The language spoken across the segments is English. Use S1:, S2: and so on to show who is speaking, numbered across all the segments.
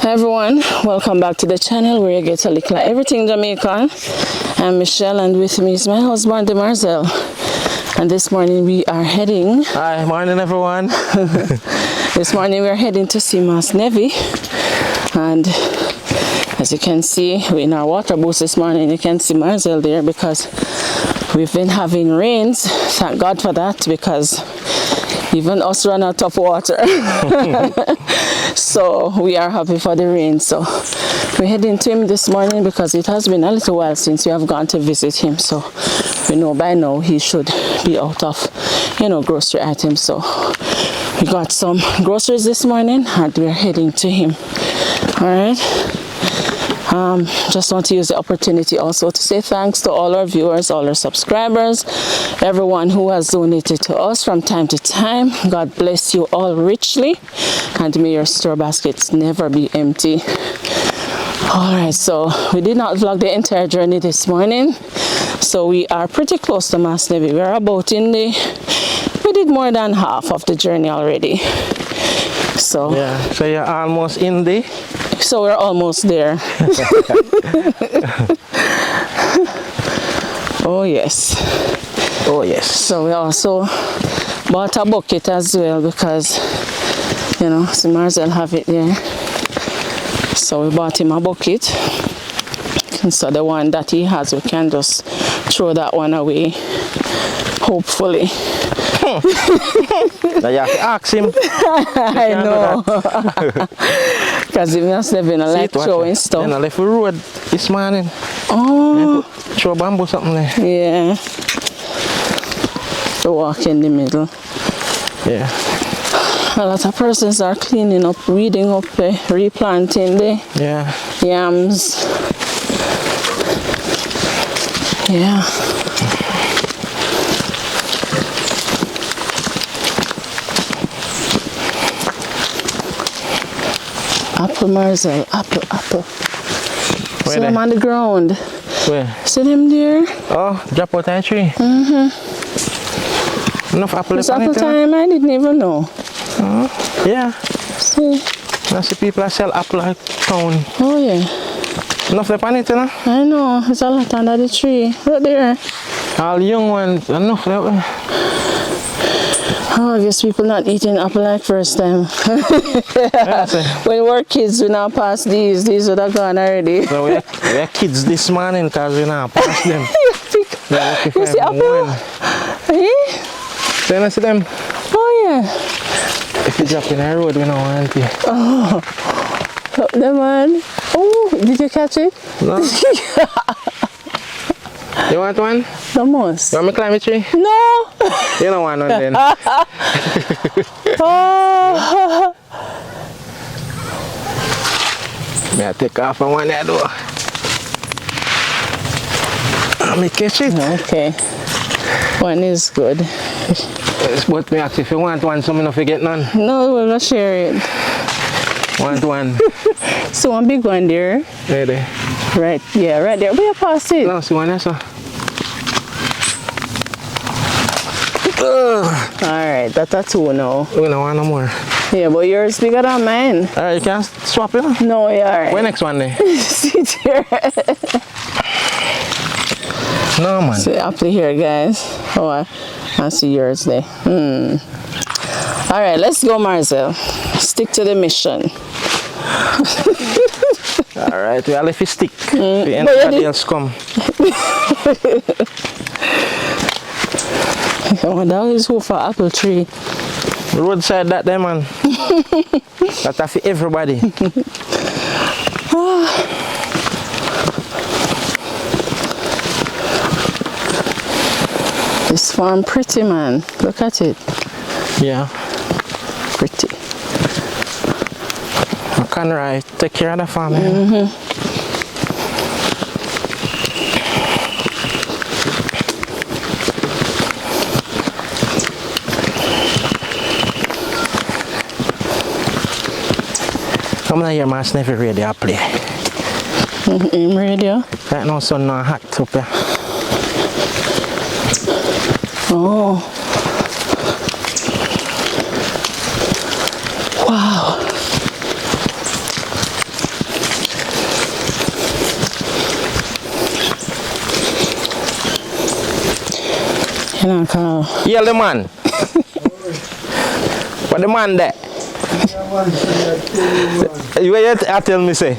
S1: Hi everyone, welcome back to the channel where you get a little everything Jamaican. I'm Michelle and with me is my husband Marel. And this morning we are heading...
S2: Hi, morning everyone.
S1: This morning we are heading to see Mass Nevi. And as you can see, we're in our water booth this morning. You can see Marel there because we've been having rains. Thank God for that, because even us run out of water. So we are happy for the rain. So we're heading to him this morning because it has been a little while since we have gone to visit him. So we know by now he should be out of, grocery items. So we got some groceries this morning and we're heading to him. All right. Just want to use the opportunity also to say thanks to all our viewers, all our subscribers, everyone who has donated to us from time to time. God bless you all richly, and may your store baskets never be empty. All right, so we did not vlog the entire journey this morning, so we are pretty close to Mass Nevi. We're about we did more than half of the journey already. So
S2: yeah, so you're almost in the...
S1: So we're almost there. Oh yes.
S2: Oh yes.
S1: So we also bought a bucket as well because, see Marcel have it there. So we bought him a bucket. And so the one that he has, we can just throw that one away, hopefully.
S2: Now you have to ask him.
S1: I know. Because he must have been like throwing stuff.
S2: Then I left the road this morning.
S1: Oh.
S2: Throw bamboo something there.
S1: Yeah. To walk in the middle.
S2: Yeah.
S1: A lot of persons are cleaning up, weeding up, replanting the yams. Yeah. Apple, Marcel, apple. See them on the ground.
S2: Where?
S1: See them there?
S2: Oh, drop out of the tree. Enough apple.
S1: It's apple time, I didn't even know.
S2: Yeah.
S1: See?
S2: I see people that sell apple like town.
S1: Oh yeah.
S2: Enough the pan it,
S1: I know, it's a lot under the tree. Look there.
S2: All young ones, enough that way.
S1: Oh, I guess people not eating apple like first time. When we were kids, we now passed these. These would have gone already.
S2: So we are kids this morning because we now passed them.
S1: You see apple? Eh?
S2: So you see them?
S1: Oh yeah.
S2: If you drop in the road, we don't want it.
S1: Oh, the man. Oh, did you catch it?
S2: No. You want one?
S1: The most.
S2: You want me to climb the tree?
S1: No.
S2: You don't want one then.
S1: Oh.
S2: May I take off on one there though? Let me catch it.
S1: Okay. One is good.
S2: It's but me ask if you want one, so I don't forget none.
S1: No, we'll not share it.
S2: Want one?
S1: So one big one there.
S2: Ready?
S1: Right, yeah, right there. Where you pass it?
S2: No, see one there, sir.
S1: Alright, that's a two now.
S2: We don't want no more.
S1: Yeah, but yours bigger than mine.
S2: Alright, you can swap it?
S1: No, yeah, alright.
S2: Where next one then?
S1: Sit here.
S2: No, man.
S1: See, up to here, guys. Oh, I see yours there. Alright, let's go, Marcel. Stick to the mission.
S2: Alright, we all left a stick. The anybody else come.
S1: Oh, that is who for apple tree.
S2: Roadside that there, man. That's for everybody.
S1: This farm pretty, man. Look at it.
S2: Yeah.
S1: Pretty.
S2: Conroy, take care of the farm. Come on here, Mass Nevi radio play.
S1: Radio?
S2: Right now, sun not hot up here.
S1: Oh. Wow. Can I call?
S2: Yeah, the man. What the man there? You tell me say.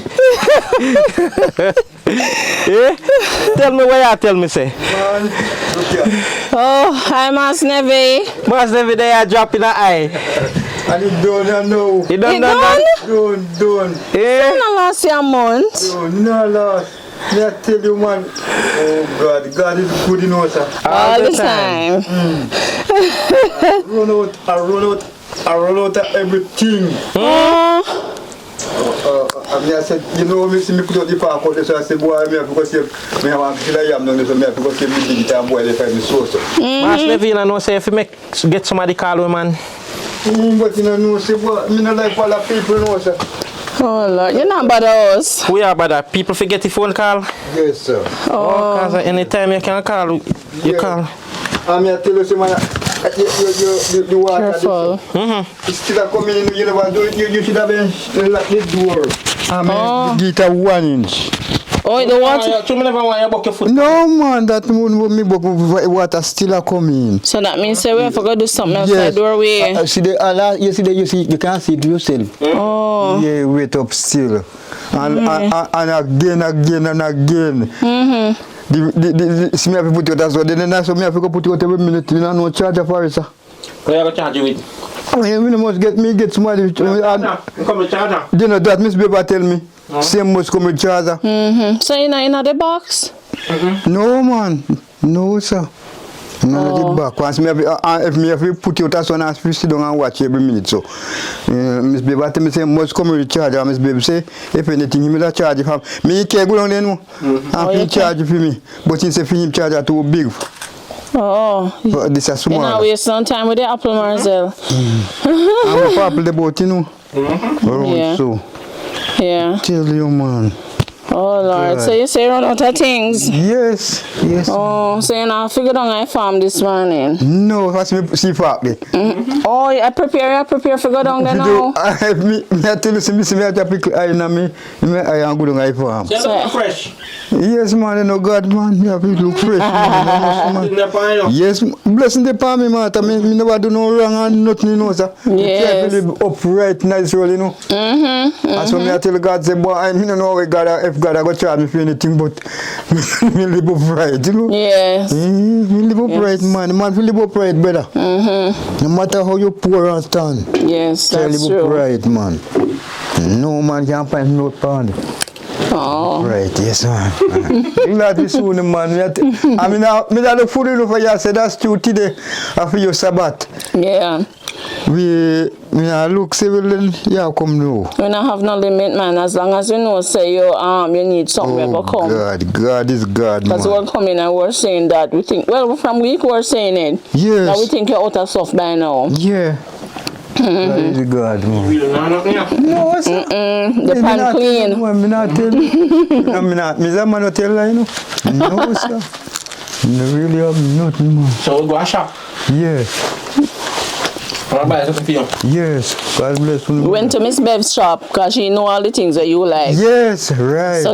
S2: Yeah? Tell me what you tell me say.
S1: Oh, hi Mass Nevi.
S2: Mass Nevi they are dropping an eye.
S3: And you don't know.
S2: You don't
S1: It
S2: know
S1: gone?
S2: that?
S3: Don't.
S2: Yeah?
S1: No last year month.
S3: No, Lord. Me I tell you, man. Oh, God is good, you know, sir.
S1: All the time.
S3: I run out of everything. I said, you know, me see me put out the park out there, so I said, boy, me have to go see, me have to kill a yam down there, so me have to go see me dig it and boil it and so.
S2: Mass Nevi, you know, say if you get somebody call you, man.
S3: But you know, say, boy, me not like all the people, know, sir.
S1: Oh Lord, you're not bother us.
S2: We are bad. People forget the phone call.
S3: Yes, sir.
S2: Oh, because anytime you can call, you
S3: Yeah.
S2: call.
S3: I tell you, say, man, the water.
S1: Careful.
S3: It's still coming in, you never do it, you should have been lock the door. Get a 1 inch.
S1: Oh, the water.
S2: You never want you buck your foot.
S3: No, man, that me book water still coming.
S1: So that means say we have to go do something outside the doorway.
S3: You see, you can see it yourself.
S1: Oh.
S3: Yeah, wait up still. And again. See me have to put it as well. Then I me have to go put it every minute. You know, no charger for it, sir.
S2: Where you going to charge you with?
S3: You must get somebody.
S2: Come to charger.
S3: You know that Miss Baby tell me. Same must come with charger.
S1: So you know in the box?
S3: No, man. No, sir. No, the back. Once me if me have to put it as one and sit down and watch every minute. So, Miss Baby tell me say must come with charger. Miss Baby say if anything he will charge for me. Can't go down there no. And he charge for me. But he say for him charger too big.
S1: Oh.
S3: But this is small.
S1: You know waste some time with the apple, Marcel.
S3: I'm a apple the boat, you know.
S1: Yeah.
S3: So.
S1: Yeah.
S3: Tell you, man.
S1: Oh Lord, so you say run out of things?
S3: Yes.
S1: Oh, so you know, figured out I farm this morning?
S3: No, that's me see for me.
S1: Oh, I prepare for go down there now?
S3: Me I tell you, see me I have pickle eye na me I am good on I farm.
S2: You look fresh.
S3: Yes, man, you know God, man, me have to look fresh, man. Yes, blessing the palm, me, man. Me never do no wrong and nothing, you know, sir.
S1: Yes.
S3: You live upright, nice, you know. That's what me I tell God, say, boy, I don't know if God I go charge me for anything, but me live upright, you know.
S1: Yes.
S3: Me live upright, man. Man, live upright, brother. No matter how you poor and stand.
S1: Yes, that's
S3: live
S1: true.
S3: upright, man. No man can find no pound.
S1: Oh.
S3: Right, yes, man. Glad we soon, man. I mean, I look for you for you. Say that's true today. After your Sabbath.
S1: Yeah.
S3: Me look civil, yeah, come now.
S1: We don't have no limit, man. As long as you know, say you need something, we go come.
S3: God is God, man.
S1: Because we're coming and we're saying that we think, well, from week we're saying it.
S3: Yes.
S1: Now we think you're out of stuff by now.
S3: Yeah. God is God, man. No, sir.
S1: The pan clean.
S3: I'm not telling. I'm not man tell you, know. No, sir. No, really have nothing, man.
S2: So we go a shop.
S3: Yes.
S2: I'll buy something for you.
S3: Yes. God bless you.
S1: We went to Miss Bev's shop because she know all the things that you like.
S3: Yes, right.
S1: So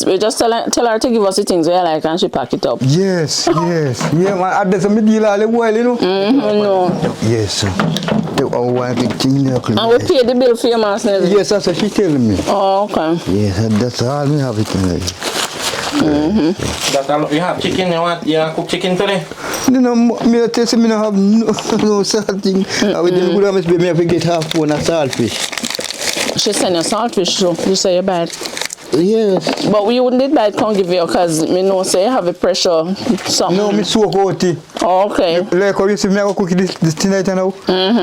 S1: we just tell her to give us the things that you like and she pack it up.
S3: Yes. Yeah, man. I did some deal all the while, you know.
S1: No.
S3: Yes, sir. And
S1: we pay the bill for your Mass Nevi?
S3: Yes, that's what she telling me.
S1: Oh, okay.
S3: Yes, that's all me have it in
S2: That's all. You have chicken, you cook chicken today?
S3: No, me tell you, me no have no salting. I will then go to me have to get half one of saltfish.
S1: She send you saltfish, so you say you buy it.
S3: Yes.
S1: But we wouldn't buy it, can't give you because me know say you have a pressure something.
S3: No, me soak out it.
S1: Oh, okay.
S3: Like how you see me I go cook this tonight now.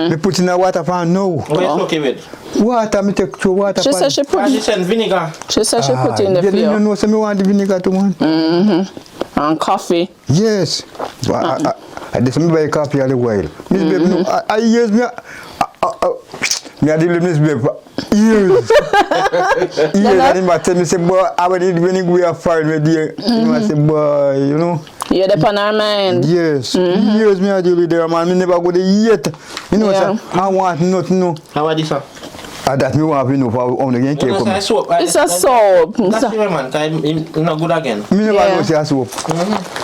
S3: Me put in the water pan now.
S2: What you soak it with?
S3: Water, me take through water
S1: She
S3: pan.
S1: said she put
S2: She send vinegar.
S1: She said she put in the
S3: You
S1: flour.
S3: know, so me want the vinegar too, man.
S1: And coffee.
S3: Yes. I just me buy coffee all the while. Miss Babe, no, I years me I deal with Miss Babe years. Years and he tell me say, boy, I will need when we are fine with you. I say, boy, you know.
S1: You're the on our mind.
S3: Yes. Years me I deal with there, man. Me never go there yet. You know,
S1: Yeah.
S3: sir. I want nothing, no.
S2: How are this, sir?
S3: That me want to know for how again cake come.
S1: It's a soap.
S2: That's the man, it's not good again.
S3: Me never know say a soap.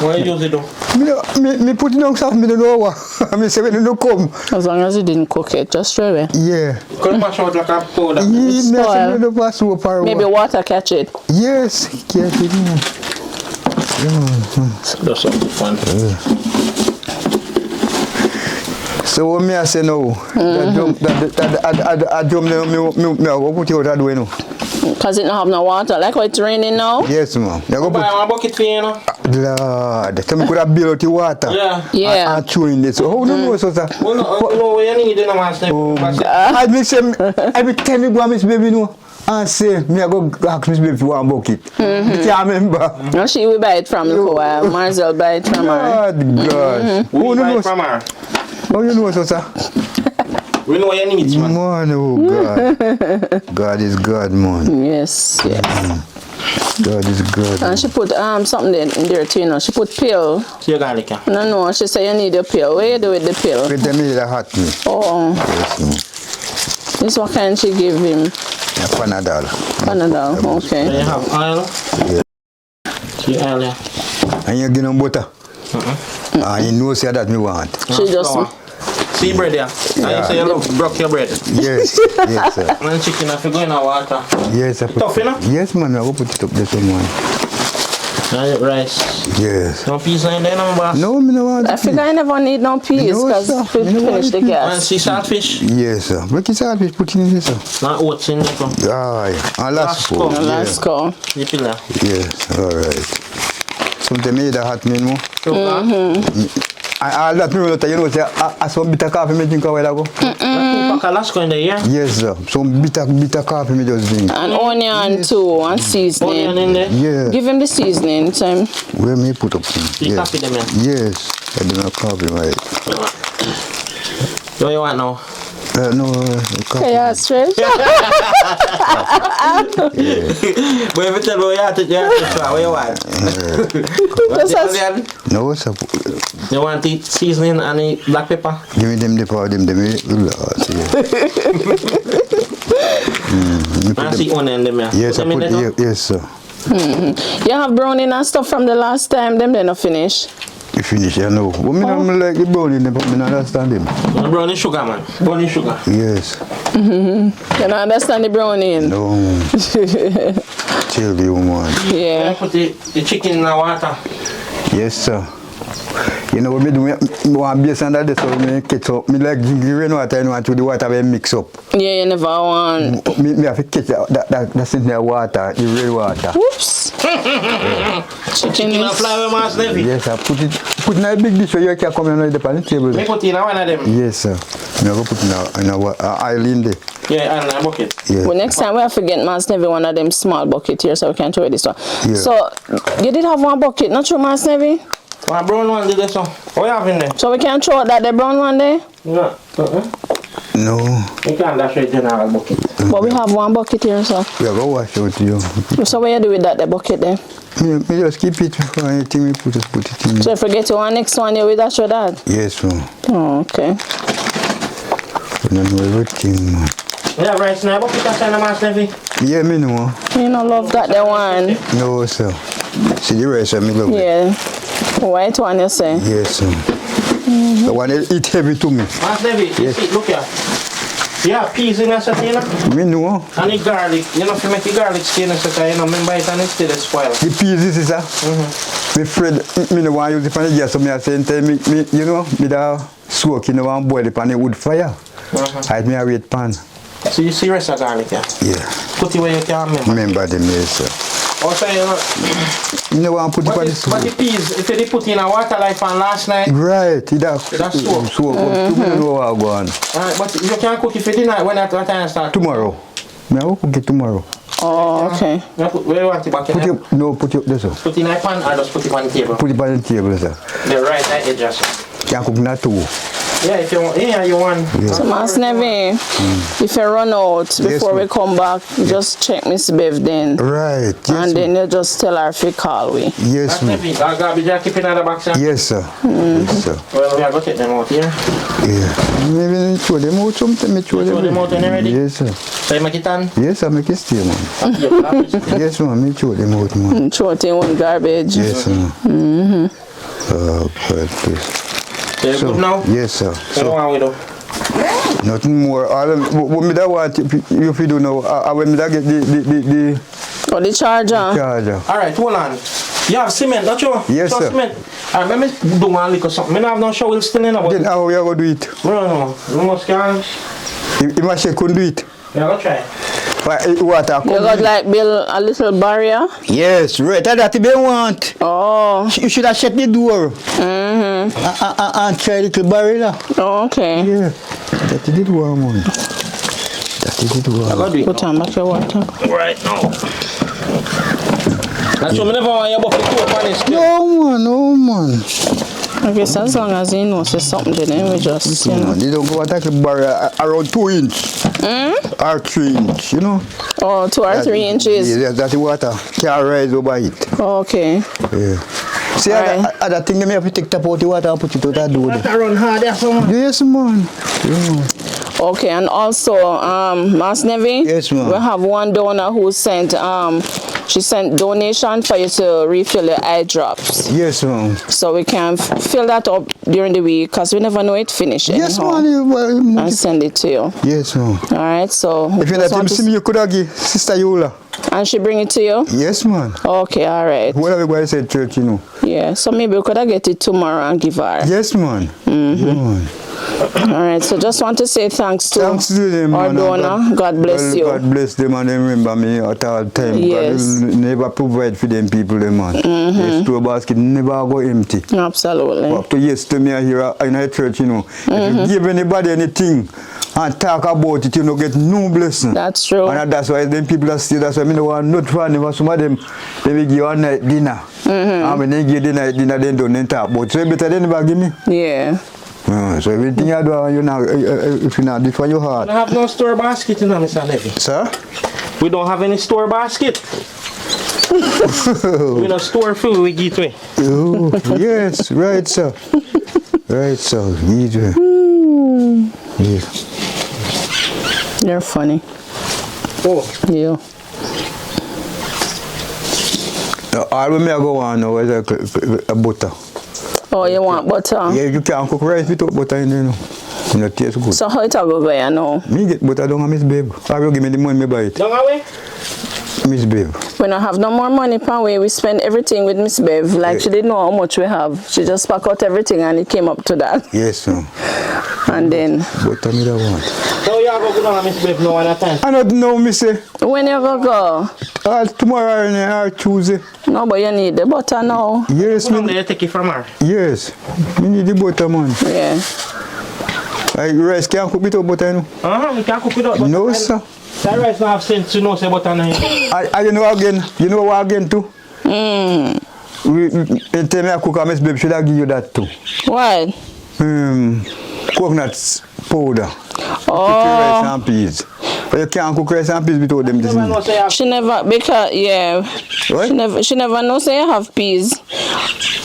S2: What you use it do?
S3: Me put it on stuff, me don't know what. Me say when it don't come.
S1: As long as you didn't cook it, just throw it.
S3: Yeah.
S2: Could mash out like a powder.
S3: Yeah, me don't soap or
S1: Maybe water catch it.
S3: Yes, catch it.
S2: That's something fun.
S3: So what me I say now? That drum me I go put it out that way now.
S1: Because it don't have no water. Like how it's raining now?
S3: Yes, ma'am. You go
S2: Buy one bucket for you, know?
S3: Lord, so me could have built out the water.
S1: Yeah.
S3: And throw in this. So how do you know so sir?
S2: Well, no, what you need in a Mass Nevi.
S3: I me say every time you go Miss Baby know and say me I go ask Miss Baby for one bucket. I can't remember.
S1: No, she will buy it from Likkle. Marel buy it from her.
S3: God.
S2: Who buy it from her?
S3: How you know so sir?
S2: We know what you need, man.
S3: Man, oh God. God is God, man.
S1: Yes, yes.
S3: God is good.
S1: And she put something in there too, you know. She put pill.
S2: See your garlic, yeah?
S1: No, she say you need a pill. What you do with the pill?
S3: With them need a hot me.
S1: Oh.
S3: Yes,
S1: This what kind she give him?
S3: yeah, Panadol.
S1: Panadol, okay.
S2: Do you have oil?
S3: Yeah.
S2: See oil, yeah?
S3: And you give them butter? And you know say that me want.
S1: She just...
S2: See bread, yeah? And you say you love broke your bread.
S3: Yes, yes, sir.
S2: And chicken, if you go in the water.
S3: Yes, I put
S2: Tough, you know?
S3: Yes, man, I will put it up there someone.
S2: And rice.
S3: Yes.
S2: No peas in there, no, boss?
S3: No, me no want.
S1: I figure I never need no peas
S3: No,
S1: because
S3: sir.
S1: we
S3: Me no
S1: finish
S3: want
S1: the
S3: peas.
S2: And
S1: gas.
S2: sea saltfish?
S3: Yes, sir. Break it out, put it in here, sir.
S2: Not oats in there, come.
S3: Aye. And last
S2: Lasco.
S3: four.
S1: Let's go.
S2: You feel that?
S3: Yes, all right. Something made a hot meal more. I that me you know say I some bitter coffee me drink a while ago.
S2: Pack a Lasco in there, yeah?
S3: Yes, sir. Some bitter coffee me just drink.
S1: And onion too, and
S2: Onion
S1: seasoning.
S2: in there?
S3: Yeah.
S1: Give him the seasoning time.
S3: Where me put up some?
S2: You copy them, yeah?
S3: Yes. I do not copy right.
S2: What you want now?
S3: No,
S1: Okay, yeah, straight.
S2: But if you tell me you have to try, what you want?
S1: Just as-
S3: no, sir.
S2: You want the seasoning and the black pepper?
S3: Give me them the power, them.
S2: I see onion in them, yeah?
S3: Yes, I
S2: Put them
S3: put
S2: in there,
S3: yes, sir.
S1: You have brownie and stuff from the last time, them they not finish.
S3: You finish, I know. But me don't like the brownie, but me don't understand them.
S2: no? Brownie sugar, man. Brownie sugar.
S3: Yes.
S1: You don't understand the brownie?
S3: No. Chill the woman.
S1: Yeah.
S2: I put the chicken in the water.
S3: Yes, sir. You know what me do? Me want base under this, so me catch up. Me like drink the rainwater, you know, until the water will mix up.
S1: Yeah, you never want.
S3: Me have to catch that's in the water, the rainwater.
S1: Whoops. Chicken
S2: Chicken and
S1: is...
S2: fly with Mass Nevi.
S3: Yes, I put in a big dish so you can come and on the table.
S2: Me put in one of them.
S3: Yes, sir. Me go put in a oil in there.
S2: Yeah, and a bucket.
S3: Yeah.
S1: Well, next time we have to get Mass Nevi one of them small bucket here so we can throw this one.
S3: Yeah.
S1: So, you did have one bucket, not true, Mass Nevi?
S2: One brown one did this one. What you have in there?
S1: So we can throw that the brown one there?
S2: No.
S3: No.
S2: You can't dash it in a bucket.
S1: But we have one bucket here, so.
S3: We go wash out you.
S1: So what you do with that, the bucket there?
S3: Me just keep it for anything we put it in.
S1: So if we get to one next one, you will dash with that?
S3: Yes, sir.
S1: Oh, okay.
S3: But not everything, man.
S2: You have rice in a bucket or in a Mass Nevi?
S3: Yeah, me know.
S1: You don't love that, the one?
S3: No, sir. See the rest of me love it.
S1: Yeah. White one, you say?
S3: Yes, sir. The one that eat heavy to me.
S2: Mass Nevi, you see, look here. You have peas in a set, you know?
S3: Me know.
S2: And the garlic, you know, if you make the garlic skin in a set, you know, remember it and it still spoil.
S3: The peas is sir. Me afraid me no want use it for the gas, so me a say me you know, me da soak in one boil it on the wood fire. I me a wait pan.
S2: So you see rest of garlic, yeah?
S3: Yeah.
S2: Put it where you can remember.
S3: Remember them, yes, sir.
S2: Also, you know,
S3: You know want put it on the
S2: but the peas, if you put in a water like from last night,
S3: right,
S2: That's soak.
S3: soak. Tomorrow go on.
S2: but you can cook it for dinner when that time start.
S3: Tomorrow. Me I will cook it tomorrow.
S1: Oh, okay.
S2: You put, where you want it back in?
S3: Put it there, sir.
S2: Put it in a pan or just put it on the table?
S3: Put it on the table, sir.
S2: The right edge, sir.
S3: Can't cook that too.
S2: Yeah, if you want, yeah, you want.
S3: Yeah.
S1: So Mass Nevi, if you run out before we
S3: ma'am.
S1: come back, just check Miss Bev then.
S3: Right. Yes,
S1: And then you just tell her if you call we.
S3: Yes,
S2: Mass
S3: ma'am.
S2: Nevi, that garbage I keep in the box, sir.
S3: Yes, sir. Yes, sir.
S2: Well, we are going to take them out here.
S3: Yeah. Maybe throw them out something.
S2: Throw them out when you're ready?
S3: Yes, sir.
S2: So you make it on?
S3: Yes, I make it stay, man. Yes, ma'am. Me throw them out, man.
S1: Throw it in one garbage.
S3: Yes, sir. Oh, God, please.
S2: So you good now?
S3: Yes, sir.
S2: So what we do?
S3: Nothing more. All of, what me that want if you do now, I when me that get the
S1: Oh, the charger.
S3: charger.
S2: Alright, hold on. You have cement, don't you?
S3: Yes,
S2: so
S3: sir.
S2: Cement. Alright, let me do one lick or something. I don't have no shovel still in.
S3: Then how we are going to do it?
S2: No. You must can.
S3: If my shake couldn't do it.
S2: Yeah, go try.
S3: But water
S1: You got like build a little barrier?
S3: Yes, right. That's what they want.
S1: Oh.
S3: You should have shut the door. And try a little barrier.
S1: Oh, okay.
S3: Yeah. That did one, man. That did
S2: I
S3: one.
S2: go do it
S1: Put on back your water.
S2: right now. That's why I never want you to put two on this.
S3: No, man.
S1: I guess as long as he knows there's something then we just, you know.
S3: They don't go attack the barrier around 2 inches. Or 3 inches, you know.
S1: Oh, 2 or 3 inches.
S3: Yeah, that's the water. Can't rise over it.
S1: Okay.
S3: Yeah. See,
S1: Alright.
S3: other thing, they may have to take tap out the water and put it out that door.
S2: That's run hard there, someone.
S3: Yes, man. Yeah.
S1: Okay, and also, Mass Nevi,
S3: Yes, ma'am.
S1: we have one donor who sent, she sent donation for you to refill your eye drops.
S3: Yes, man.
S1: So we can fill that up during the week because we never know it finish
S3: Yes,
S1: anyhow.
S3: man.
S1: And send it to you.
S3: Yes, man.
S1: All right, so
S3: If you
S1: just
S3: let him
S1: want to
S3: see me, you could have give Sister Yola.
S1: and she bring it to you?
S3: Yes, man.
S1: Okay, all right.
S3: What everybody said church, you know.
S1: Yeah, so maybe we could have get it tomorrow and give her.
S3: Yes, man. Yeah, man.
S1: All right, so just want to say thanks to
S3: Thanks to them,
S1: our
S3: man.
S1: donor. God bless you.
S3: God bless them and they remember me at all time.
S1: Yes.
S3: God never provide for them people, them, man. The store basket never go empty.
S1: Absolutely.
S3: Up to yesterday, me here in a church, you know. If you give anybody anything and talk about it, you know, get no blessing.
S1: That's true.
S3: And that's why them people that stay, that's why I don't want not funny for some of them, they will give you a night dinner. And when they give the night dinner, they don't talk about it. So better than never give me.
S1: Yeah.
S3: So everything you do, you know, if you not do for your heart.
S2: We don't have no store basket, you know, Mr. Nevi.
S3: Sir?
S2: We don't have any store basket. We don't store food, we give it away.
S3: Oh, yes, right, sir. Right, sir. Yeah.
S1: You're funny.
S2: Oh,
S1: You.
S3: All we may go on now is a butter.
S1: Oh, you want butter?
S3: Yeah, you can't cook rice without butter in there, you know. It don't taste good.
S1: So how it a go go you know?
S3: Me get butter down, Miss Babe. Or you give me the money, me buy it.
S2: don't away.
S3: Miss Babe.
S1: We don't have no more money per way. We spend everything with Miss Bev. Like she didn't know how much we have. She just pack out everything and it came up to that.
S3: Yes, sir.
S1: And then
S3: Butter me that want.
S2: So you have to go down and Miss Babe now at a time.
S3: I don't know, me say.
S1: when you go?
S3: Tomorrow or Tuesday.
S1: No, but you need the butter now.
S3: Yes,
S2: How long
S3: me.
S2: do you take it from her?
S3: Yes. Me need the butter, man.
S1: Yeah.
S3: Like rice can't cook without butter, you know.
S2: We can't cook it up. But
S3: No, sir.
S2: that rice don't have sense to know say butter now.
S3: You know again, what again too? We tell me I cook a Miss Babe, should I give you that too?
S1: What?
S3: Coconut powder.
S1: Oh.
S3: Rice and peas. But you can't cook rice and peas without them.
S2: Never know say you have
S1: She never, because, yeah.
S3: What?
S1: She never knows say you have peas.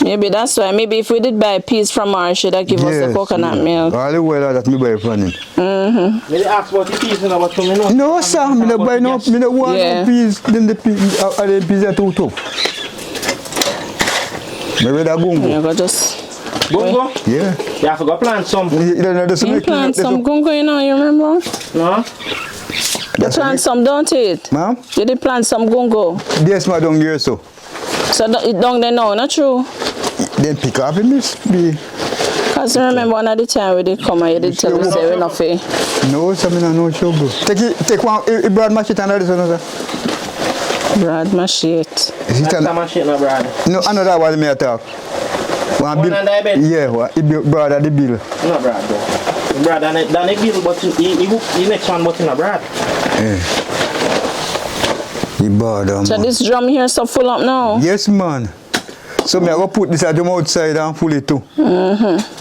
S1: Maybe that's why. Maybe if we did buy peas from her, she'd have give us the coconut milk.
S3: All the way that me buy from him.
S2: me dey ask about the peas and but me know.
S3: No, sir, me no buy no, me no want
S1: Yeah.
S3: no peas. Then the peas are too tough. Me ready to go.
S1: You go just
S2: Gungo?
S3: Yeah.
S2: You have to go plant some.
S1: you plant some gungo, you know, you remember?
S2: No?
S1: You plant some, don't it?
S3: Ma'am?
S1: You did plant some gungo.
S3: Yes, ma, down here so.
S1: So it down there now, not true?
S3: Then pick up in this be.
S1: Because you remember one of the time we did come and you did tell me say we're not fair.
S3: No, sir, me no sugar. Take one, broad machete and this one, sir.
S1: Brad machete.
S3: Is it
S2: That's
S3: an,
S2: how much shit no brad.
S3: no, another one me attack. One
S2: One under the bed?
S3: Yeah, one, brother the bill.
S2: No brad though. Brad and the bill but he next one but in a brad.
S3: Yeah. The border,
S1: So
S3: man.
S1: this drum here so full up now?
S3: Yes, man. So me I go put this at them outside and pull it too.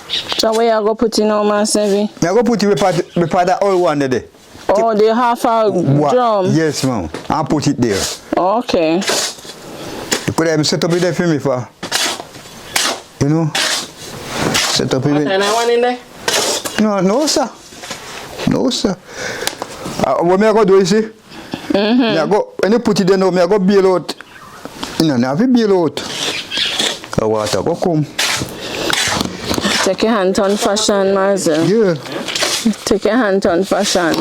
S1: So where you go put in now, Mass Nevi?
S3: I go put it before that old one there.
S1: Oh, the half a drum?
S3: Yes, ma'am. I put it there.
S1: Okay.
S3: You could have set up it there for me for, you know, set up it.
S2: And I want in there?
S3: No, sir. No, sir. What me I go do, you see? Me I go, when you put it there now, me I go bail out. You know, I have to bail out. The water go come.
S1: Take your hand on fashion, Marcel.
S3: Yeah.
S1: Take your hand on fashion.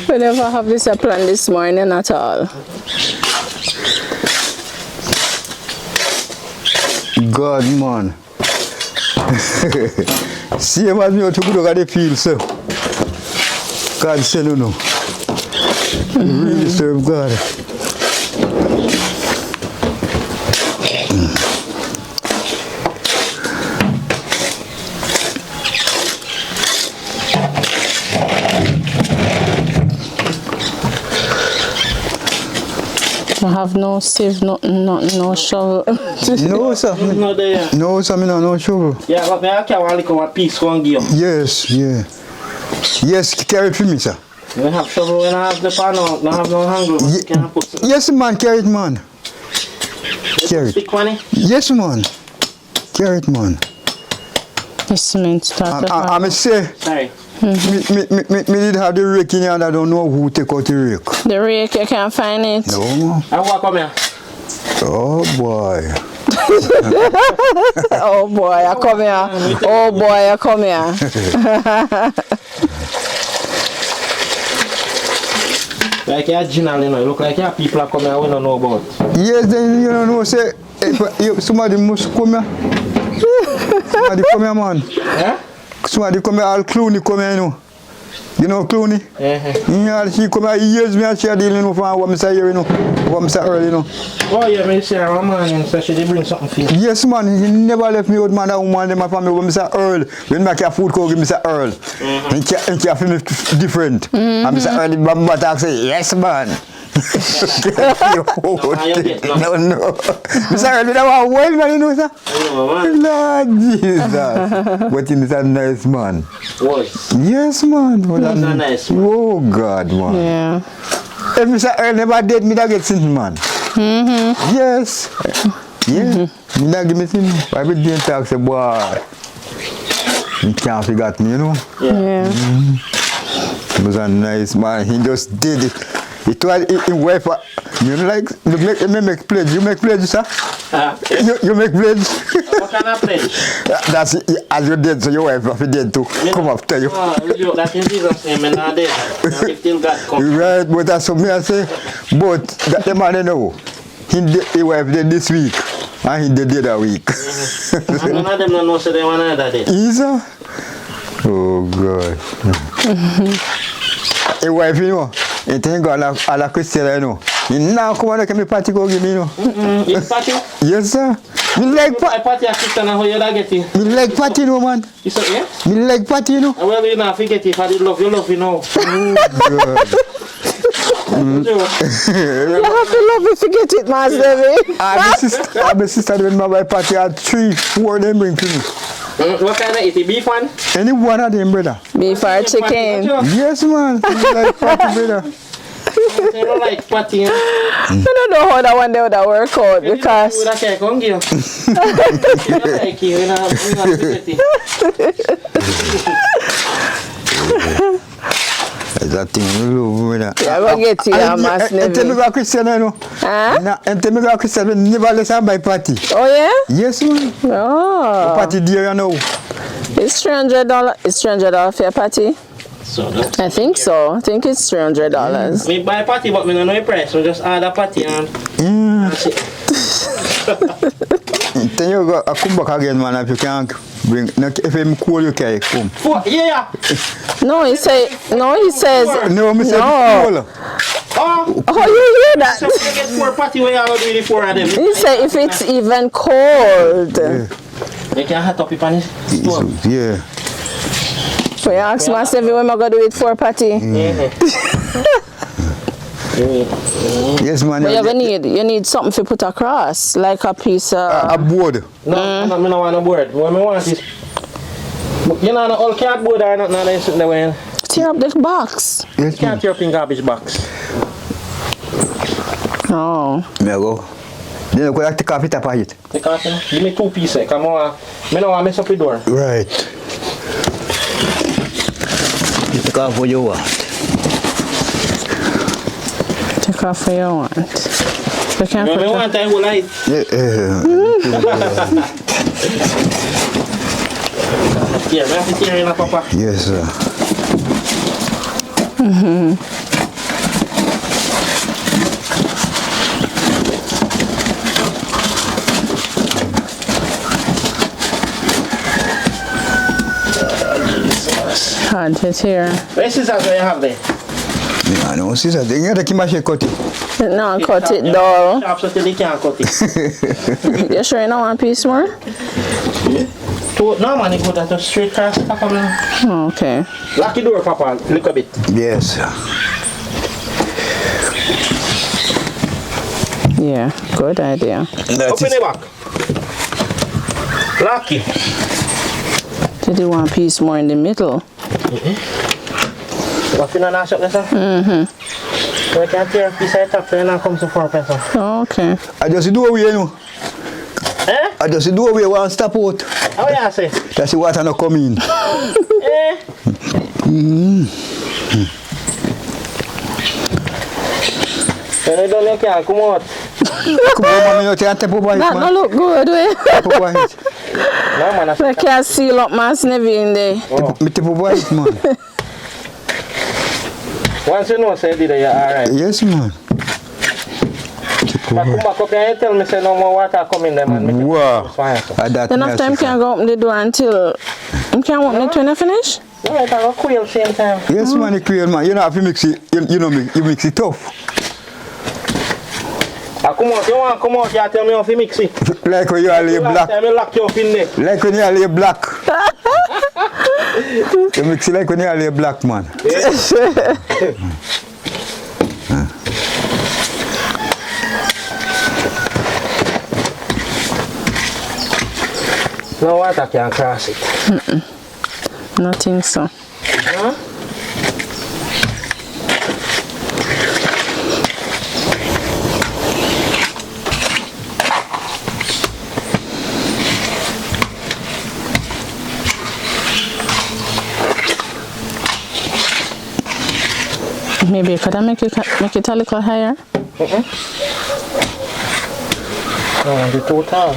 S1: We never have this a plan this morning at all.
S3: God, man. Same as me, to go look at the field, sir. God send you know. Really serve God.
S1: I have no sieve, nothing, no shovel.
S3: No, sir.
S2: No, there.
S3: No, sir, me no shovel.
S2: Yeah, but I can't want to a piece one give you.
S3: Yes, yeah. Yes, carry it for me, sir.
S2: We have shovel when I have the pan out, I have no handle. Can I put it?
S3: Yes, man, carry it, man. Carry it.
S2: Stick money?
S3: Yes, man. Carry it, man.
S1: The cement started.
S3: I say,
S2: Sorry.
S3: me did have the rake in here and I don't know who take out the rake.
S1: The rake, you can't find it.
S3: No.
S2: I walk come here.
S3: Oh, boy.
S1: Oh boy, I come here. Oh boy, I come here.
S2: Like you're general, you know. Look like you're people are coming here we don't know about.
S3: Yes, then you don't know, say, if somebody must come here. Somebody come here, man.
S2: Yeah?
S3: Somebody come here, all Clooney come here, you know. You know Clooney? Yeah, she come here years, me and she are dealing with what I say here, you know. What I say early, you know.
S2: Oh, yeah, me say a man and so she did bring something for you.
S3: Yes, man, he never left me out, man, that woman, them, my family, when I say Earl. When I get food, call give me say Earl. And he feel me different. And I say Earl, but I say, yes, man. No. Mr. Earl, we don't want well, man, you know, sir. Lord Jesus. But he's a nice man.
S2: What?
S3: Yes, man.
S2: He's a nice man.
S3: Oh, God, man.
S1: Yeah.
S3: If Mr. Earl never dead, me that get sin, man. Yes. Yeah. Me that give me sin. Every day talk say, boy, he can't forget me, you know.
S1: Yeah.
S3: He was a nice man. He just did it. He told his wife, you know, like, you make pledge. You make pledge, sir? You make pledge.
S2: What kind of pledge?
S3: That's as you did, so your wife, if you did too, come after you.
S2: Oh, that's in Jesus' name, and not dead. Till God comes.
S3: Right, but that's what me I say. But that the man, you know, his wife did this week, and he did the other week.
S2: And none of them don't know so they want another day.
S3: Is that? Oh, God. His wife, you know, he think God a la Christian, you know. He now come and me party go give me, you know.
S2: You party?
S3: Yes, sir. Me like
S2: I party a Christian and how you da get it?
S3: Me like party, you know, man.
S2: You say, yeah?
S3: Me like party, you know.
S2: Well, you know, forget if I did love you know.
S3: Oh, God.
S1: You have to love it to get it, Mass Nevi.
S3: My sister when my wife party had 3, 4 of them bring to me.
S2: What kind of it? Beef one?
S3: Any one of them, brother.
S1: Beef or chicken.
S3: Yes, man. Me like party, brother.
S2: You don't like party,
S1: I don't know how that one day would work out because
S2: you don't like hungry. You don't like you, you know, forget it.
S3: That thing, you love, brother.
S1: yeah, go get you, Mass
S3: And tell me
S1: Nevi.
S3: about Christian, you know.
S1: Huh?
S3: And tell me about Christian, we never listen by party.
S1: Oh yeah?
S3: Yes, man.
S1: Oh.
S3: Party there, you know.
S1: It's $300. It's $300 for your party.
S2: So, no.
S1: I think so. I think it's $300.
S2: Me buy party, but me don't know the price. So just add a party and that's it.
S3: Then you go, I come back again, man, if you can't bring, if I'm cool, you can come.
S2: Yeah.
S1: No, he says.
S3: No, me say
S1: No.
S3: cool.
S2: Oh,
S1: Oh, you hear that?
S2: so we get 4 party where you do the 4 of them.
S1: He said if it's even cold.
S2: They can hot up it on the stove.
S3: Yeah.
S1: So you ask Mass Nevi when I go do it for party.
S3: Yes, man.
S1: But you need something to put across, like a piece of...
S3: a board.
S2: No, I don't want a board. What I want is... You know, all cardboard or not, now sitting there.
S1: Tear up the box.
S3: Yes,
S2: Can't tear up in garbage box.
S1: Oh.
S3: There you go. Then you could take off it apart.
S2: Take off it. Give me 2 pieces. Come on. I don't want to mess up the door.
S3: Right. You take off what you want.
S1: Take off what you want. You can't
S2: I want that whole light. Yeah, I have to tear in a papa.
S3: Yes, sir.
S1: hard to tear.
S2: Where scissors do you have there?
S3: Yeah, no scissors. You have to keep my shit cut it.
S1: No, cut it dull.
S2: Sharp so till you can't cut it.
S1: You sure you don't want a piece more?
S2: No man, you put that to straight across the papa man.
S1: Oh, okay.
S2: Lock the door, papa, look a bit.
S3: Yes.
S1: Yeah, good idea.
S2: Open the back. Lock it.
S1: Did you want a piece more in the middle?
S2: What you know now, sir? So I can't tear a piece of top so you not come so far, person.
S1: Oh, okay.
S3: I just do away, you know.
S2: Eh?
S3: I just do away one stop out.
S2: How you say?
S3: That's the water not come in.
S2: Eh? When you done, you can't come out.
S3: Come on, man, you can't tap over it,
S1: That
S3: man.
S1: don't look good, way.
S3: Tap over it.
S2: No man, I
S1: I can't seal up Mass Nevi in there.
S3: Me tap over it, man.
S2: once you know, say you did it, you're alright.
S3: Yes, man.
S2: But come back up here and tell me say no more water coming there, man.
S3: Wow.
S1: Enough time can't go open the door until you can't open it when I finish?
S2: No, I got quail same time.
S3: Yes, man, you create, man. You know, if you mix it, you know me, you mix it tough.
S2: I come out, you want to come out here, tell me how to mix it.
S3: Like when you are lay black.
S2: Last time you lock you up in there.
S3: Like when you are lay black. You mix it like when you are lay black, man.
S2: No water can cross it.
S1: Nothing so.
S2: Huh?
S1: Maybe could I make it a little higher?
S2: No, the too tall.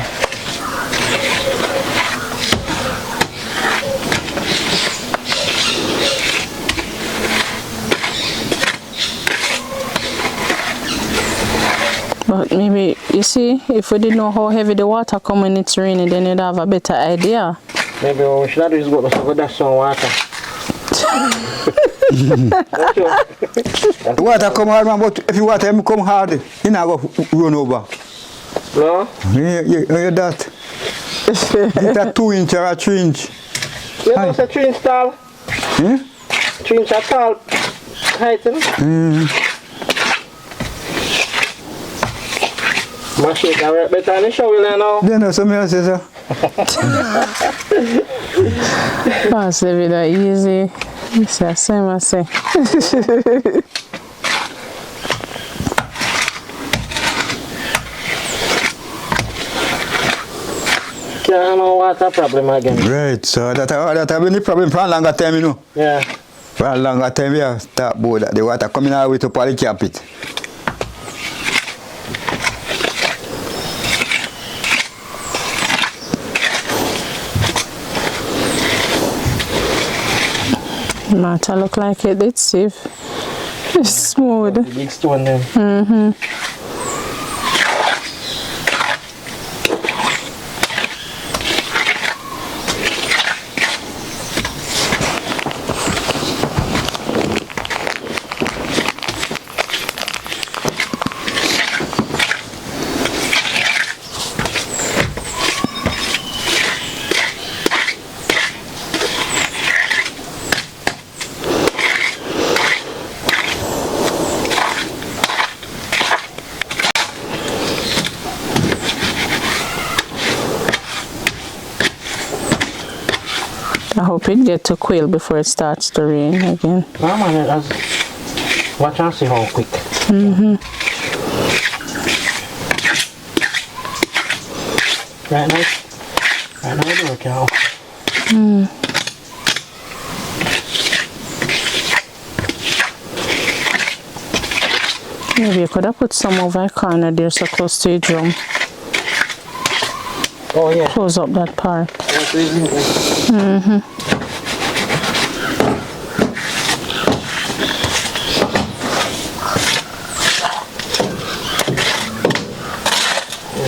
S1: But maybe, you see, if we didn't know how heavy the water come when it's raining, then you'd have a better idea.
S2: Maybe what we should do is go to dash some water.
S3: The water come hard, man, but if you water come hard, you not go run over.
S2: No?
S3: You hear that? It's a 2 inch or a 3 inch.
S2: You know it's a 3 inch tall? 3 inch tall height, you know? Mash it and better than the shovel, you know?
S3: You know, something else, sir.
S1: Pass the video easy. It's the same as say.
S2: Can't no water problem again.
S3: Right, so that have been the problem for a longer time, you know.
S2: Yeah.
S3: For a longer time, we have start board that the water coming out with to polycap it.
S1: Matter look like it's safe. It's smooth.
S2: The big stone then.
S1: I hope it get to quail before it starts to rain again.
S2: No, man, watch and see how quick. Right now it work out.
S1: Maybe you could have put some over a corner there so close to your drum.
S2: Oh yeah.
S1: Close up that part.
S2: We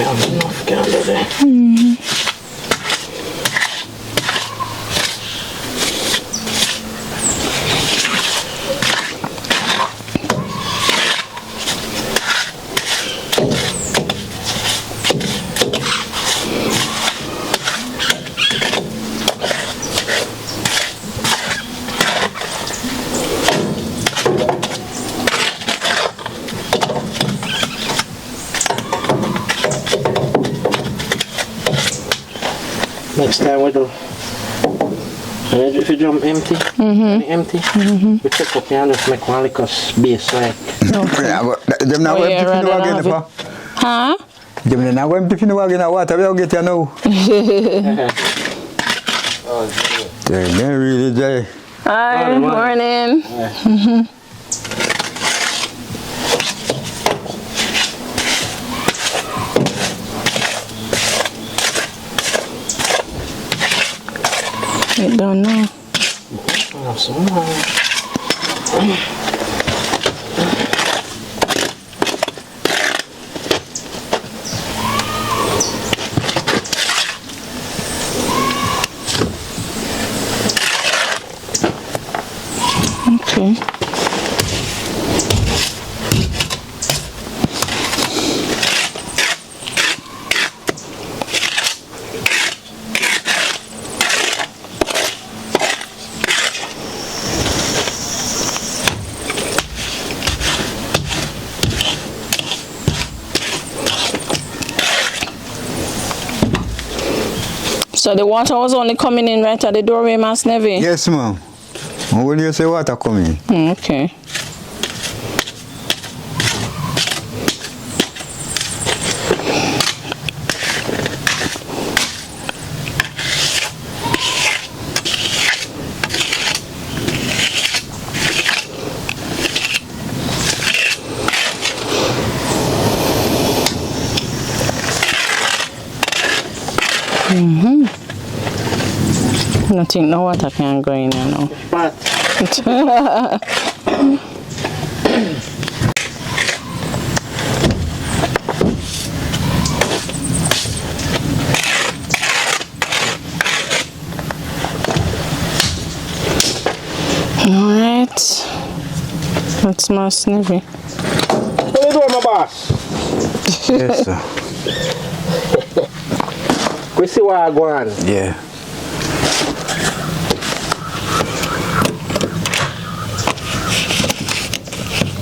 S2: have enough candle there. Next time we do. And if you drum empty, we take up here and just make one little base like.
S3: Yeah, but them now empty in the wagon, pa.
S1: Huh?
S3: Them now empty in the wagon, water we get you now. They're really dry.
S1: Hi, morning. I don't know.
S2: Have some more.
S1: Okay. So the water was only coming in right at the doorway, Mass Nevi?
S3: Yes, ma'am. When you say water coming?
S1: Okay. I think no water can go in there now.
S2: But
S1: Alright. That's Mass Nevi.
S2: what are you doing, my boss?
S3: Yes, sir.
S2: We see what I go on.
S3: Yeah.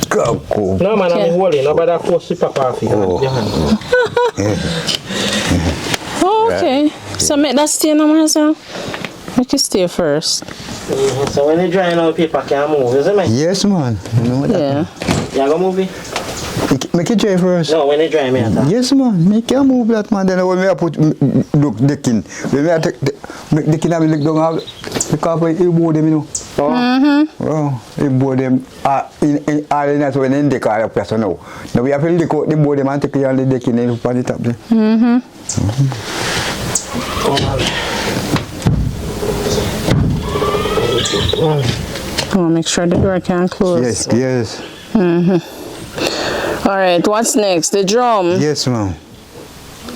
S3: Go.
S2: No man, I'm holding. Nobody force the papa off your hand.
S1: Oh, okay. So make that stay no myself. Make it stay first.
S2: So when you dry now, paper can move, isn't it?
S3: Yes, man. You know that.
S1: Yeah.
S2: You go move it?
S3: Make it dry first.
S2: No, when you dry me at that.
S3: Yes, man. Make it move that, man. Then when I put look decking, when I take make decking, I will look down because I board them, you know.
S2: Oh.
S3: Well, I board them. In that's when they decking our person now. Now we have to look out the board them and take all the decking and put it up there.
S1: I want to make sure the door can close.
S3: Yes.
S1: Alright, what's next? The drum?
S3: Yes, ma'am.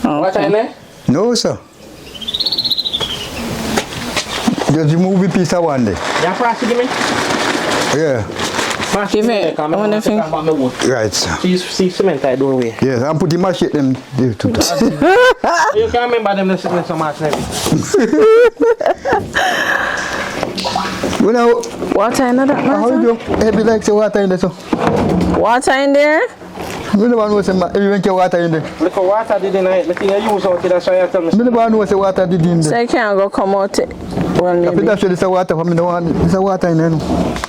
S2: What time there?
S3: No, sir. Just remove a piece of one day.
S2: You pass it to me?
S3: Yeah.
S2: Pass
S1: Give
S2: me
S1: it.
S2: there,
S1: I want to think.
S3: Right, sir.
S2: See cement I do away.
S3: Yes, I'm putting my shit them there too.
S2: You can't remember them listening to Mass Nevi.
S3: You know,
S1: Water in that?
S3: how you do? Heavy like the water in there, so.
S1: Water in there?
S3: You never know say everyone get water in there.
S2: Look at water did in it. The thing I use out there, that's why I tell me.
S3: You never know say water did in
S1: So
S3: there.
S1: you can't go come out. Well,
S3: I think
S1: maybe.
S3: that's this water for me. This water in there.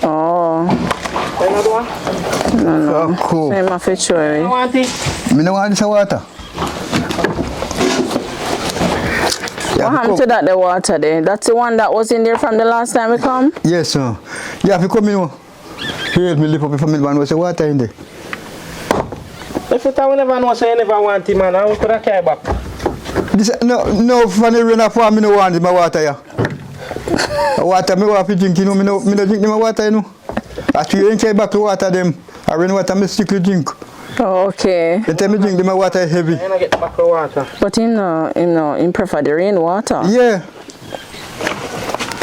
S1: Oh.
S2: Another one?
S1: No.
S3: So cool.
S1: Same of it,
S2: I
S1: sure.
S2: want it.
S3: Me no want this water.
S1: What happened to that, the water there? That's the one that was in there from the last time we come?
S3: Yes, sir. Yeah, if you come in, here me lift up for me one was the water in there.
S2: If you tell never know, say you never want it, man, I could have carry back.
S3: This no funny rain for me no want my water yeah. Water me want to drink, you know, me no drink my water, you know. After you ain't carry back the water them, I rain water me strictly drink.
S1: Oh, okay.
S3: The time me drink my water heavy.
S2: I get back the water.
S1: But him prefer the rainwater.
S3: Yeah.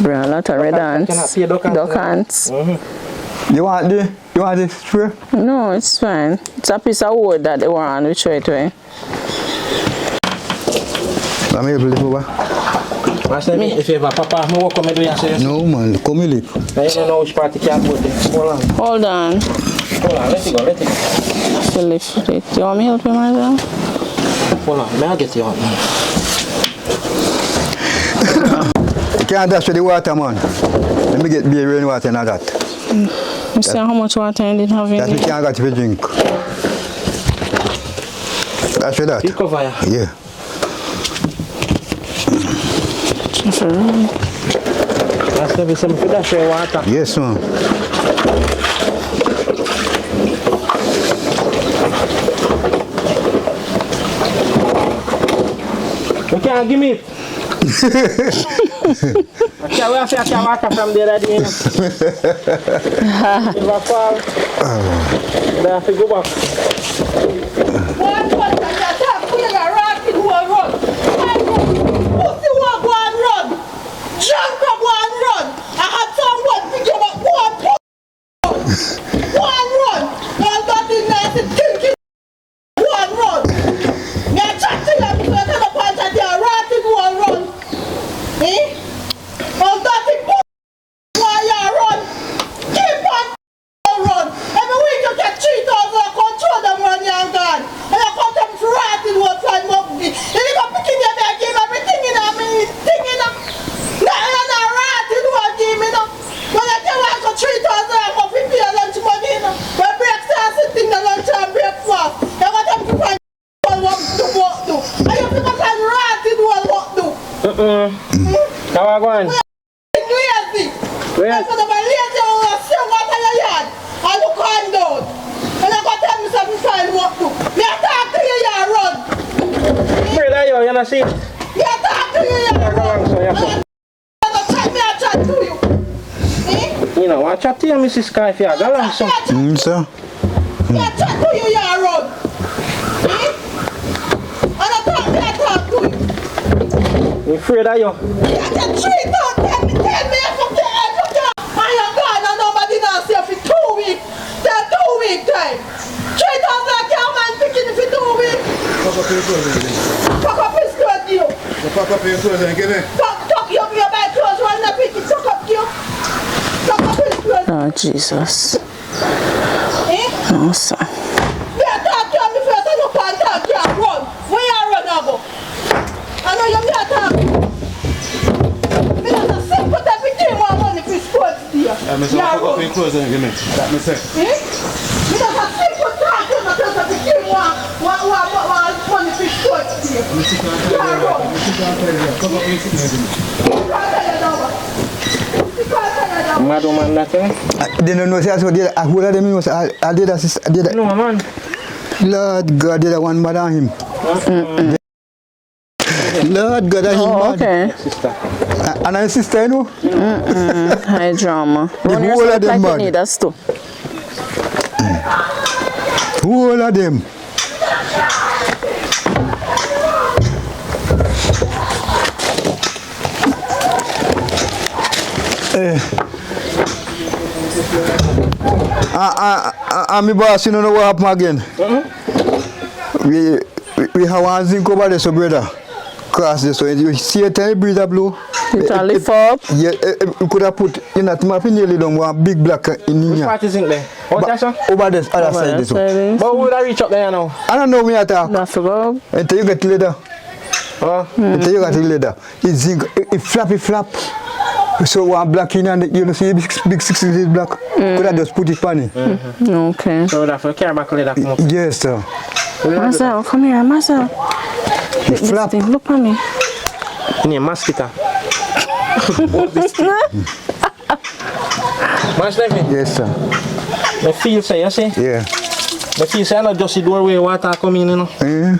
S1: Bring a lot of red ants. Duck ants.
S3: You want this spray?
S1: No, it's fine. It's a piece of wood that they want to throw it away.
S3: I'm able to over.
S2: Mass Nevi, if you have a papa, I will come and do your serious.
S3: No man, come in.
S2: I don't know which part you can't go there.
S1: Hold on.
S2: Let it go.
S1: To lift it. Do you want me to help you, Marel?
S2: Hold on, may I get you on?
S3: You can't dash with the water, man. Let me get beer rainwater and all that.
S1: You see how much water I did have in
S3: That's what you
S1: there?
S3: can't got to drink. That's for that.
S2: You cover ya.
S3: Yeah.
S2: Mass Nevi, some food that share water.
S3: Yes, man.
S2: You can't give me it. I can't wait to get water from there at the end. If I fall, I have to go back. How are you going? Where? Where are you? You're not seeing? You know, I chat to you, Mrs. Sky, if you are going so.
S3: Sir.
S4: I chat to you, you run. And I talk to you.
S2: You afraid of you?
S4: I said 3 times, 10 me from the edge of the I am gone and nobody now say for 2 weeks. They're 2 week time. 3 times like your man picking for 2 weeks. Fuck up his clothes, you.
S3: Fuck up your clothes and get in.
S4: Tuck you up your bed clothes while not picking. Tuck up you. Tuck up his clothes.
S1: Oh, Jesus.
S4: Eh?
S1: No, son.
S4: Me a talk to you before you turn up and talk to you and run. Where you run now go? I know you me a talk. Me not a simple type of thing want money for sports dear.
S3: I'm going to fuck up your clothes and get in. That me say.
S4: Eh? Me not a simple talk to not a type of thing want money for sports dear. You are wrong.
S3: Fuck up your clothes and
S4: You can't tell you now. You can't tell you now.
S2: Mad woman that, eh?
S3: they don't know, say, I whole of them, you know, say, I did that.
S2: No, man.
S3: Lord God, did that one mad on him. Lord God, him
S1: Oh,
S3: mad.
S1: okay.
S2: Sister.
S3: And my sister, you know,
S1: High drama. Run
S3: whole
S1: yourself
S3: of them
S1: like you
S3: mad.
S1: need us too.
S3: whole of them. My boss, you know what happened again? We have one zinc over there, so brother. Cross this, so you see a tiny breeze that blow.
S1: It can lift up.
S3: Yeah, you could have put in that map nearly down one big black in
S2: Which
S3: here.
S2: part is in there? What that, sir?
S3: Over this other side, this one.
S2: But would I reach up there now?
S3: I don't know me at all.
S1: That's to go.
S3: Until you get leather.
S2: Oh.
S3: Until you get leather. It's zinc, it flap. So one black in and you know see big 6 black. Could I just put it on it?
S1: Okay.
S2: So that for carry back later come up.
S3: Yes, sir.
S1: Marcel, come here, Marcel.
S3: The flap.
S1: Look at me.
S2: In a mosquito. Mass Nevi,
S3: Yes, sir.
S2: I feel say, you see?
S3: Yeah.
S2: I feel say I not just the doorway water come in, you know.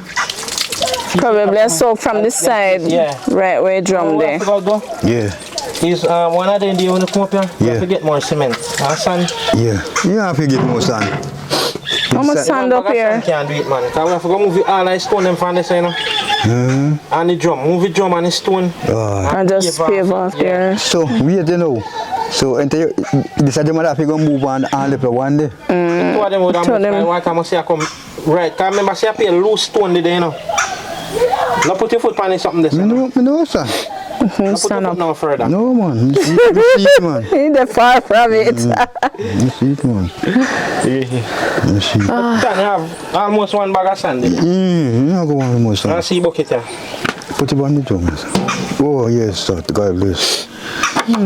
S1: Probably a soak from the side.
S2: Yeah.
S1: Right where you drum
S2: What I
S1: there.
S2: forgot though
S3: Yeah.
S2: is one of them day when you come up here, you
S3: Yeah.
S2: have to get more cement and sand.
S3: Yeah. You have to get more sand.
S1: How much sand up here?
S2: Can't do it, man. Because we have to go move it all the stone them from the side, you know. And the drum, move the drum and the stone.
S1: And just pave off there.
S3: So wait, you know. So until you decide you have to go move on and live one day.
S2: Two of them would have
S1: Two of
S2: moved.
S1: them.
S2: Why come I say I come right? Because remember, say I pay a loose stone today, you know. Now put your foot on it something this.
S3: Me know, sir.
S2: Now put your
S1: Stand
S2: foot
S1: up.
S2: now further.
S3: No, man. You see it, man.
S1: They're far from it.
S3: You see it, man. You see it.
S2: Can you have almost one bag of sand there?
S3: You know, go on more sand.
S2: And see bucket here.
S3: Put it on the drum, sir. Oh, yes, sir. God bless.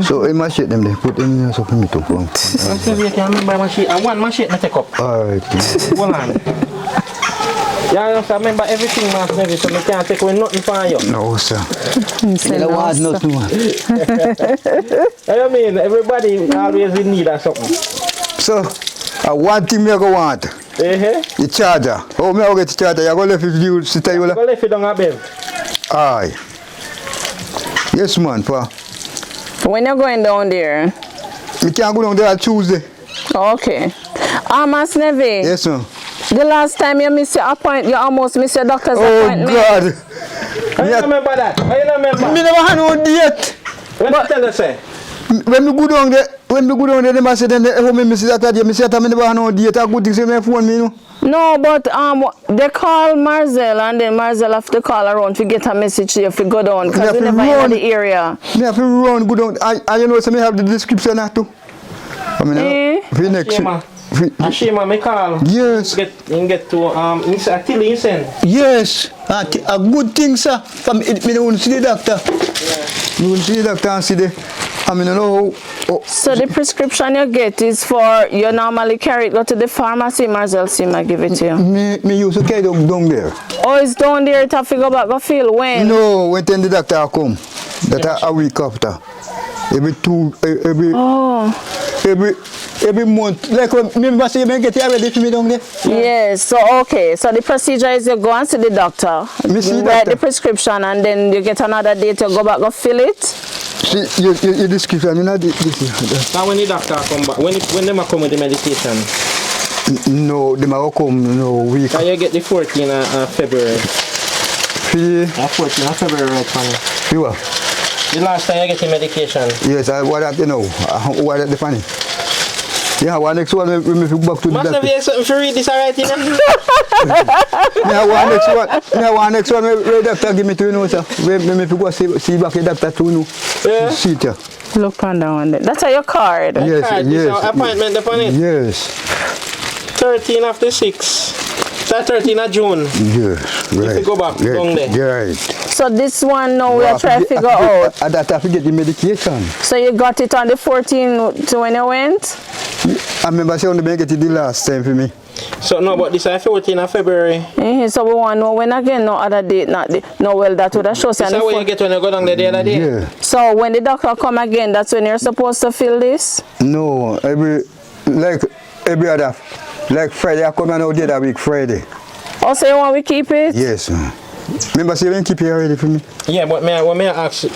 S3: So, I must shake them there. Put them in there so for me to come.
S2: Mass Nevi, you can remember my sheet. And one machine I take up.
S3: Alright.
S2: Hold on. Yeah, I remember everything, Mass Nevi, so I can't take away nothing from you.
S3: No, sir.
S1: Say
S3: You
S1: no,
S3: want
S1: sir.
S3: nothing, man.
S2: I mean, everybody always in need of something.
S3: So, one thing me I go want. The charger. Oh, me I go get the charger. You go left it you sit there, you
S2: Go left it down a bed.
S3: Aye. Yes, man, pa.
S1: When you're going down there.
S3: Me can't go down there on Tuesday.
S1: Okay. Mass Nevi.
S3: Yes, sir.
S1: The last time you missed your appointment, you almost missed your doctor's
S3: Oh,
S1: appointment.
S3: God.
S2: I don't remember that. I don't remember.
S3: Me never had no date.
S2: What you tell us, say?
S3: When me go down there, they must say, then they me say that day. Me say that me never had no date. A good thing say me phone me, you know.
S1: No, but they call Marcel and then Marcel have to call around to get a message here if you go down because we
S3: have to
S1: never
S3: run.
S1: in the area.
S3: Me have to run go down. I you know, so me have the description that too. I mean, for next.
S2: Shema. Ashima, me call.
S3: Yes.
S2: You get to Tilly, you send.
S3: Yes, a good thing, sir. From it, me don't see the doctor. Me don't see the doctor and see the. I mean, I know.
S1: So the prescription you get is for, you normally carry it, go to the pharmacy, Marcel Sima give it to you.
S3: Me used to carry it down there.
S1: Oh, it's down there, it have to go back, go feel when?
S3: No, when then the doctor come. That a week after. Every month. Like when me say me get it ready for me down there.
S1: Yes, so okay. So the procedure is you go and see the doctor,
S3: Me see the
S1: write
S3: doctor.
S1: the prescription and then you get another date to go back, go fill it.
S3: See, your description, you know, this.
S2: Now when the doctor come back, when them come with the medication,
S3: No, they might come, no, week.
S2: can you get the 14th of February? 14th of February, right, funny.
S3: You are?
S2: The last time you get the medication.
S3: Yes, I what that you know. What that the funny. Yeah, one next one we me back to the
S2: Must have
S3: doctor.
S2: been something for read this alright, you know?
S3: Yeah, one next one we doctor give me to you know, sir. We me go see back the doctor to you know.
S2: Yeah.
S3: See it.
S1: Look on that one there. That's your card.
S3: Yes,
S2: Card, this
S3: yes.
S2: our appointment upon it.
S3: Yes.
S2: 13 of the 6th. That's 13 of June.
S3: Yes. Right.
S2: you go back
S3: Right.
S2: down there.
S3: Yeah, right.
S1: So this one now we are trying to figure out.
S3: I have to get the medication.
S1: So you got it on the 14th to when you went?
S3: I remember saying only get it the last time for me.
S2: So no, but this is 14th of February.
S1: So we want to know when again, no other date, not the, no, well, that would have shown.
S2: Is that what you get when you go down there the other day?
S3: Yeah.
S1: So when the doctor come again, that's when you're supposed to fill this?
S3: No, every other, like Friday, I come and out the other week, Friday.
S1: Oh, so you want we keep it?
S3: Yes. Remember, say you keep it ready for me.
S2: Yeah, but may I ask you?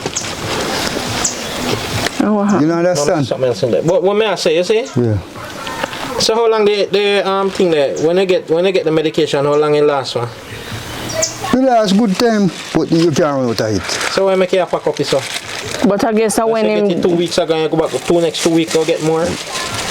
S1: Oh,
S3: You don't understand?
S2: Something else in there. But what may I say, you see?
S3: Yeah.
S2: So how long the thing there, when you get the medication, how long it lasts for?
S3: The last good time, but you can't run out of it.
S2: So when make you pack up so?
S1: but I guess when
S2: you get
S1: him...
S2: it 2 weeks ago, you go back next 2 weeks, go get more.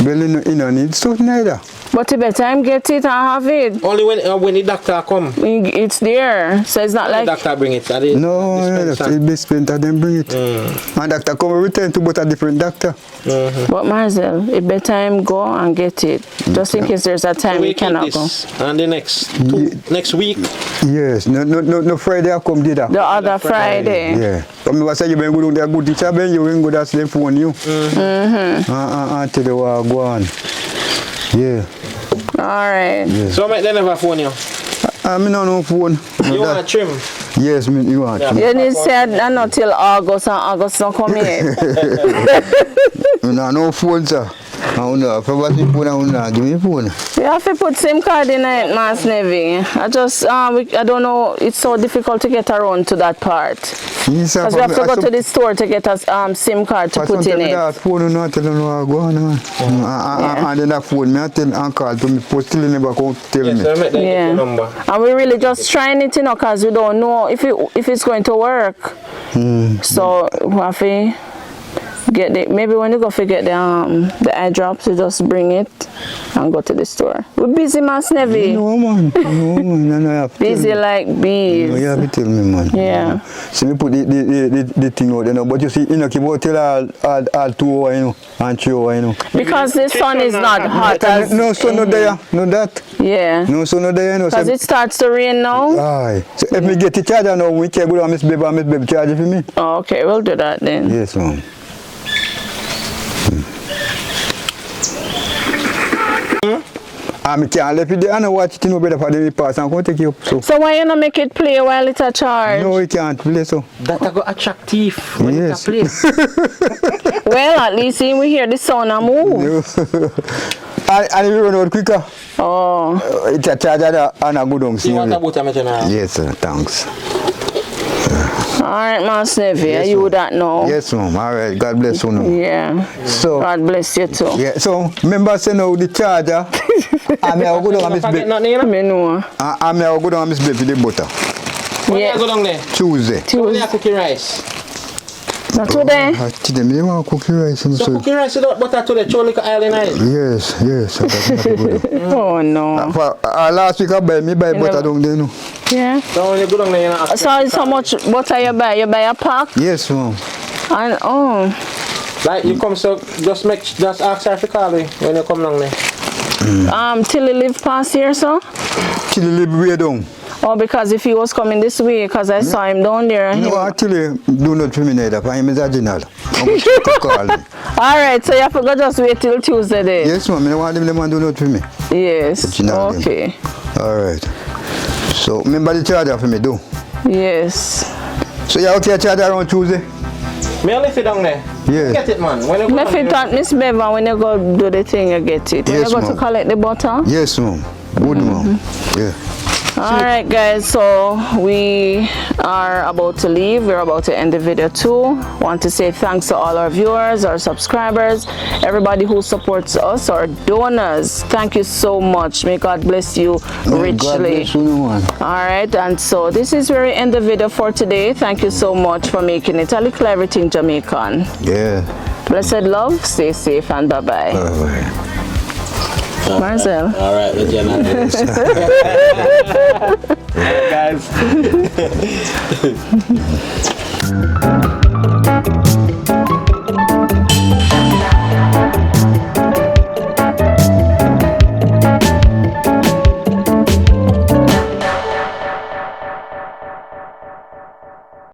S3: Well, you don't need something either.
S1: But you better him get it and have it.
S2: Only when the doctor come.
S1: It's there. So it's not
S2: The
S1: like...
S2: doctor bring it.
S3: No, it's dispenser, then bring it. And doctor come return to but a different doctor.
S1: But Marcel, it better him go and get it. Just in case there's a time
S2: we
S1: he cannot go.
S2: And the next week.
S3: Yes, no Friday I come did that.
S1: The other Friday.
S3: Yeah. But me say you been go there good teacher ben you been go that them phone you. Until they go on. Yeah.
S1: Alright.
S3: Yeah.
S2: So make they never phone you.
S3: I mean no phone.
S2: You want to trim?
S3: Yes, me you want.
S1: You need say not till August and August don't come yet.
S3: No phone sir. I don't probably phone I give me phone.
S1: We have to put SIM card in it, Mass Nevi. I don't know, it's so difficult to get around to that part.
S3: Yes,
S1: because we have to go to the store to get a SIM card to put in it.
S3: That phone not tell them I go on. And then that phone me I tell and call to me post still never come tell me.
S2: So make them get your number.
S1: And we really just trying it, because we don't know if it's going to work. So we have to get it. Maybe when you go forget the eye drops, you just bring it and go to the store. We're busy, Mass Nevi.
S3: No man, no,
S1: busy like bees.
S3: No, you have to tell me, man.
S1: Yeah.
S3: So me put the thing out there, but you see, you know, keep out till all 2 hours, you know, and 3 hours, you know.
S1: Because the sun is not hot.
S3: No sun not there, no that.
S1: Yeah.
S3: No sun not there, you know.
S1: Because it starts to rain now.
S3: Aye. So if me get the charger now, we can go to Miss Baby charge it for me.
S1: Oh, okay, we'll do that then.
S3: Yes, ma'am. I can't let it there and watch it, better for the pass and go take you up.
S1: So why you not make it play while it's a charge?
S3: No, it can't play so.
S2: That go attract thief when
S3: Yes.
S2: it play.
S1: Well, at least we hear the sound and move.
S3: And we run out quicker.
S1: Oh.
S3: It's a charger and a good on.
S2: You want a butter now?
S3: Yes, sir. Thanks.
S1: Alright, Mass Nevi,
S3: Yes,
S1: you that know.
S3: Yes, ma'am. All right. God bless you. Now.
S1: Yeah.
S3: So,
S1: God bless you too.
S3: yeah. So, remember saying now the charger. I may go down and Miss Baby.
S1: Me know.
S3: I may go down and Miss Baby the butter.
S2: When
S1: Yeah.
S2: you go down there?
S3: Tuesday.
S2: When you cooking rice?
S1: Not today.
S3: Today, me want cookie rice.
S2: So cooking rice without butter today, throw like island rice.
S3: Yes, yes.
S1: Oh no.
S3: Last week I buy butter down there. No.
S1: Yeah.
S2: So when you go down there, you know.
S1: So it's how much butter you buy? You buy a pack?
S3: Yes, ma'am.
S1: And oh.
S2: Like you come, so just ask her to call you when you come down there.
S1: Till he live past here, so?
S3: Till you live way down.
S1: Oh, because if he was coming this way, because I saw him down there.
S3: No, actually, do not for me neither. For him is a general. I'm call me.
S1: Alright, so you have to go just wait till Tuesday then?
S3: Yes, ma'am. I want them to do not for me.
S1: Yes.
S3: General
S1: Okay.
S3: All right. So, remember the charger for me, do.
S1: Yes.
S3: So, you okay charger around Tuesday?
S2: Me only sit down there.
S3: Yes.
S2: Get it, man. When you go
S1: Left
S2: down
S1: it
S2: there-
S1: at Miss Bevan when you go do the thing, you get it. When
S3: Yes,
S1: you go to
S3: ma'am.
S1: collect the butter.
S3: Yes, ma'am. Good, ma'am. Yeah.
S1: Alright guys, so we are about to leave. We're about to end the video too. Want to say thanks to all our viewers, our subscribers, everybody who supports us, our donors. Thank you so much. May God bless you richly.
S3: God bless you, man.
S1: Alright, and so this is where we end the video for today. Thank you so much for making it a Likkle Everyting Jamaican.
S3: Yeah.
S1: Blessed love, stay safe, and bye-bye.
S3: Bye-bye.
S1: Marcel.
S2: All right, let you know. Guys.